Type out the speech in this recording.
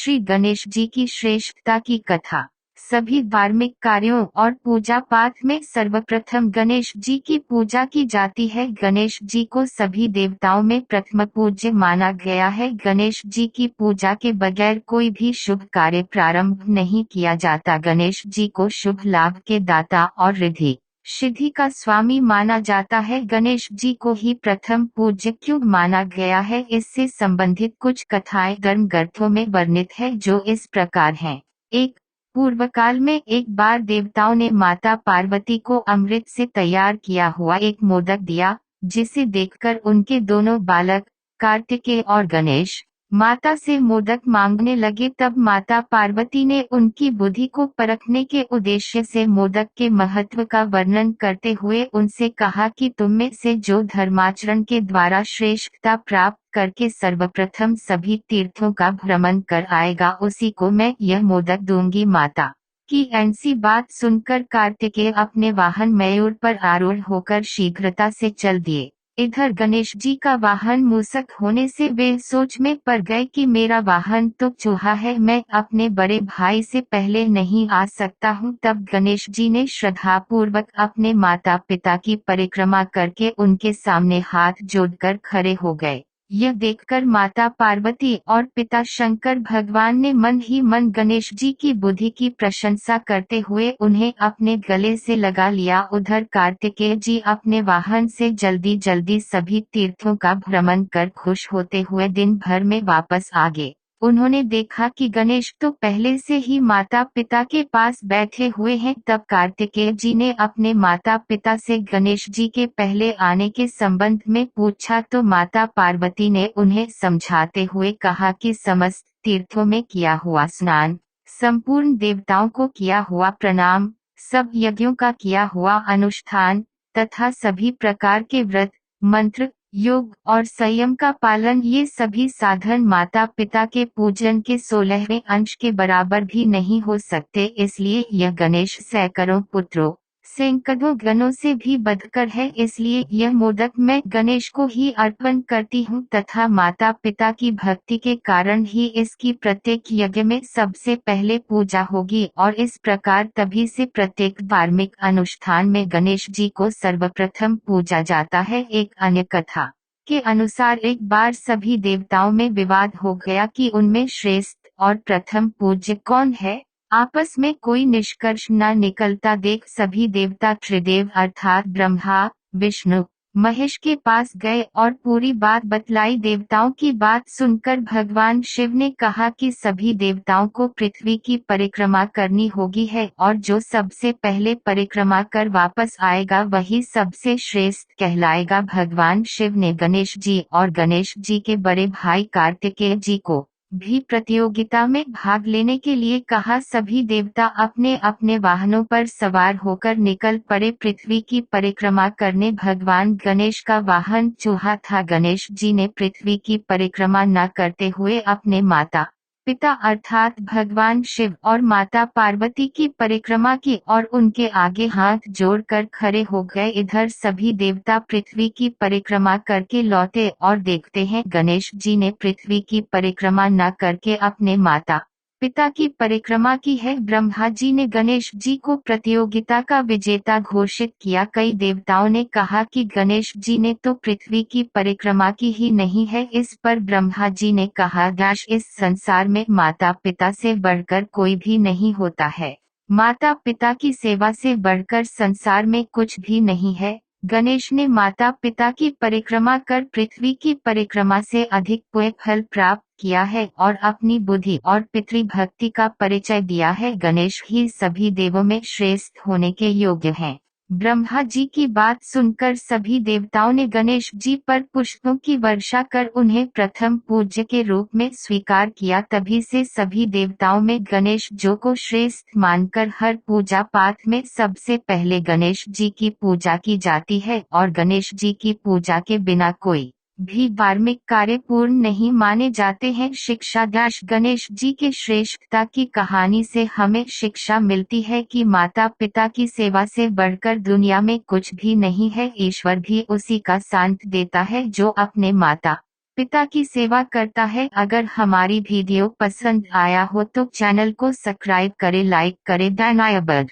श्री गणेश जी की श्रेष्ठता की कथा। सभी धार्मिक कार्यों और पूजा पाठ में सर्वप्रथम गणेश जी की पूजा की जाती है। गणेश जी को सभी देवताओं में प्रथम पूज्य माना गया है। गणेश जी की पूजा के बगैर कोई भी शुभ कार्य प्रारंभ नहीं किया जाता। गणेश जी को शुभ लाभ के दाता और रिद्धि सिद्धि का स्वामी माना जाता है। गणेश जी को ही प्रथम पूज्य क्यों माना गया है, इससे संबंधित कुछ कथाएं धर्म ग्रंथों में वर्णित है, जो इस प्रकार हैं। एक, पूर्व काल में एक बार देवताओं ने माता पार्वती को अमृत से तैयार किया हुआ एक मोदक दिया, जिसे देखकर उनके दोनों बालक कार्तिकेय और गणेश माता से मोदक मांगने लगे। तब माता पार्वती ने उनकी बुद्धि को परखने के उद्देश्य से मोदक के महत्व का वर्णन करते हुए उनसे कहा कि तुम में से जो धर्माचरण के द्वारा श्रेष्ठता प्राप्त करके सर्वप्रथम सभी तीर्थों का भ्रमण कर आएगा, उसी को मैं यह मोदक दूंगी। माता की ऐसी बात सुनकर कार्तिकेय अपने वाहन मयूर पर आरूढ़ होकर शीघ्रता से चल दिए। इधर गणेश जी का वाहन मूषक होने से वे सोच में पड़ गए कि मेरा वाहन तो चूहा है, मैं अपने बड़े भाई से पहले नहीं आ सकता हूँ। तब गणेश जी ने श्रद्धापूर्वक अपने माता पिता की परिक्रमा करके उनके सामने हाथ जोड़कर खड़े हो गए। यह देखकर माता पार्वती और पिता शंकर भगवान ने मन ही मन गणेश जी की बुद्धि की प्रशंसा करते हुए उन्हें अपने गले से लगा लिया। उधर कार्तिकेय जी अपने वाहन से जल्दी जल्दी सभी तीर्थों का भ्रमण कर खुश होते हुए दिन भर में वापस आ गए। उन्होंने देखा कि गणेश तो पहले से ही माता पिता के पास बैठे हुए हैं। तब कार्तिकेय जी ने अपने माता पिता से गणेश जी के पहले आने के संबंध में पूछा, तो माता पार्वती ने उन्हें समझाते हुए कहा कि समस्त तीर्थों में किया हुआ स्नान, संपूर्ण देवताओं को किया हुआ प्रणाम, सब यज्ञों का किया हुआ अनुष्ठान तथा सभी प्रकार के व्रत, मंत्र, योग और संयम का पालन, ये सभी साधन माता पिता के पूजन के 16वें अंश के बराबर भी नहीं हो सकते। इसलिए यह गणेश सैकड़ों पुत्रों सैकड़ों गणों से भी बढ़कर है। इसलिए यह मोदक मैं गणेश को ही अर्पण करती हूँ तथा माता पिता की भक्ति के कारण ही इसकी प्रत्येक यज्ञ में सबसे पहले पूजा होगी। और इस प्रकार तभी से प्रत्येक धार्मिक अनुष्ठान में गणेश जी को सर्वप्रथम पूजा जाता है। एक अन्य कथा के अनुसार एक बार सभी देवताओं में विवाद हो गया कि उनमें श्रेष्ठ और प्रथम पूज्य कौन है। आपस में कोई निष्कर्ष न निकलता देख सभी देवता त्रिदेव अर्थात ब्रह्मा, विष्णु, महेश के पास गए और पूरी बात बतलाई। देवताओं की बात सुनकर भगवान शिव ने कहा कि सभी देवताओं को पृथ्वी की परिक्रमा करनी होगी है, और जो सबसे पहले परिक्रमा कर वापस आएगा वही सबसे श्रेष्ठ कहलाएगा। भगवान शिव ने गणेश जी और गणेश जी के बड़े भाई कार्तिकेय जी को भी प्रतियोगिता में भाग लेने के लिए कहा। सभी देवता अपने अपने वाहनों पर सवार होकर निकल पड़े पृथ्वी की परिक्रमा करने। भगवान गणेश का वाहन चूहा था। गणेश जी ने पृथ्वी की परिक्रमा न करते हुए अपने माता पिता अर्थात भगवान शिव और माता पार्वती की परिक्रमा की और उनके आगे हाथ जोड़कर खड़े हो गए। इधर सभी देवता पृथ्वी की परिक्रमा करके लौटे और देखते हैं गणेश जी ने पृथ्वी की परिक्रमा न करके अपने माता पिता की परिक्रमा की है। ब्रह्मा जी ने गणेश जी को प्रतियोगिता का विजेता घोषित किया। कई देवताओं ने कहा कि गणेश जी ने तो पृथ्वी की परिक्रमा की ही नहीं है। इस पर ब्रह्मा जी ने कहा, इस संसार में माता पिता से बढ़कर कोई भी नहीं होता है। माता पिता की सेवा से बढ़कर संसार में कुछ भी नहीं है। गणेश ने माता पिता की परिक्रमा कर पृथ्वी की परिक्रमा से अधिक पुण्य फल प्राप्त किया है और अपनी बुद्धि और पितृभक्ति का परिचय दिया है। गणेश ही सभी देवों में श्रेष्ठ होने के योग्य हैं। ब्रह्मा जी की बात सुनकर सभी देवताओं ने गणेश जी पर पुष्पों की वर्षा कर उन्हें प्रथम पूज्य के रूप में स्वीकार किया। तभी से सभी देवताओं में गणेश जी को श्रेष्ठ मानकर हर पूजा पाठ में सबसे पहले गणेश जी की पूजा की जाती है और गणेश जी की पूजा के बिना कोई भी धार्मिक कार्य पूर्ण नहीं माने जाते हैं। शिक्षा गणेश जी के श्रेष्ठता की कहानी से हमें शिक्षा मिलती है कि माता पिता की सेवा से बढ़कर दुनिया में कुछ भी नहीं है। ईश्वर भी उसी का साथ देता है जो अपने माता पिता की सेवा करता है। अगर हमारी वीडियो पसंद आया हो तो चैनल को सब्सक्राइब करें, लाइक करें, बेल आइकन